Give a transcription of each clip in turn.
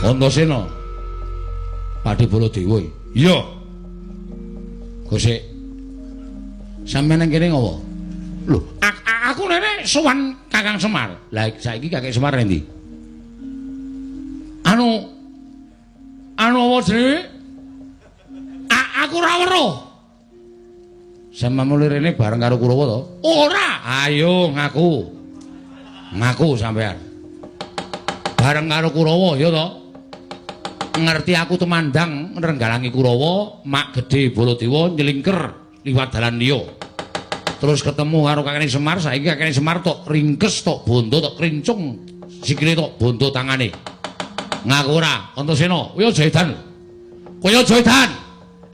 Antasena. Pati Baladewa. Iya. Gosek. Sampeyan nang kene ngopo? Lho, aku rene sowan Kakang Semar. Lah saiki Kakek Semar endi? Anu apa jenenge? Aku ora weruh. Sampeyan mulih rene bareng karo Kurawa to? Ora. Ayo ngaku. Ngaku sampeyan. Bareng karo Kurawa ya to? Ngerti aku tumandang nrenggalangi Kurawa, mak gedhe Baladewa nyelingker liwat dalan liya. Terus ketemu karo Kakene Semar, saiki Kakene Semar tok ringkes tok bondo tok krincung sikile tok bondo tangane. Ngaku ora, Antasena, kowe aja edan. Kowe aja edan.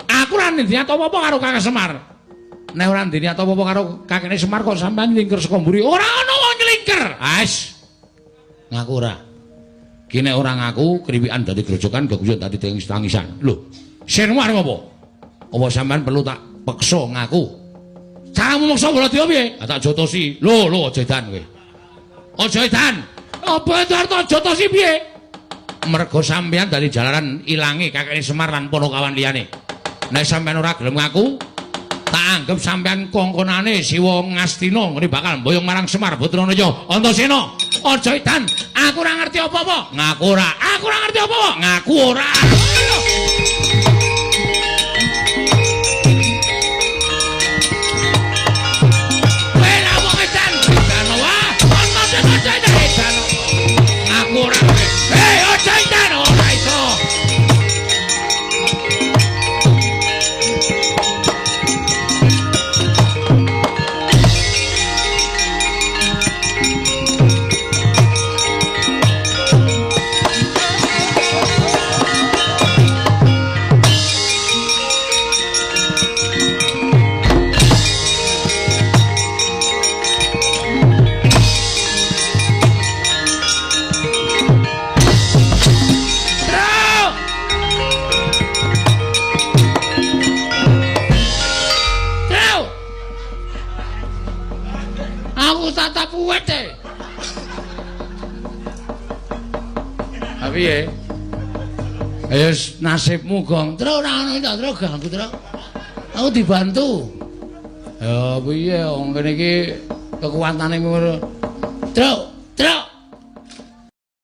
Aku ora ndeni apa-apa karo Kakang Semar. Nek ora ndeni apa-apa karo Kakene Semar kok sampean nyelingker saka mburi. Ora ana wong nyelingker. Ais. Ngaku ora. Ki nek ora ngaku kriwikan dadi grojokan geguyon dadi tangisan. Lho, senmu arep apa? Apa sampean perlu tak peksa ngaku? Caramu maksa Baladewa piye? Tak jotosi. Lho, aja edan kowe. Aja edan. Apa itu arep jotosi piye? Mergo sampeyan dadi jalaran ilange Kakene Semar lan ponokawan liyane. Nek sampeyan ora gelem ngaku, tak anggap sampeyan kongkonane Siwa Ngastina ngene bakal mboyong marang Semar Badranaya. Antasena, aja edan. Aku ora ngerti apa-apa. Ngaku ora. Aku ora ngerti apa-apa. Ngaku ora. Aku ora. Hei, aja edan ora iso. Tatap wete. Tapi ya, ayo nasibmu gong. Terus orang itu terus ganggu terus. Aku dibantu. Ya, piye wong kene iki kekuatane ngono. Terus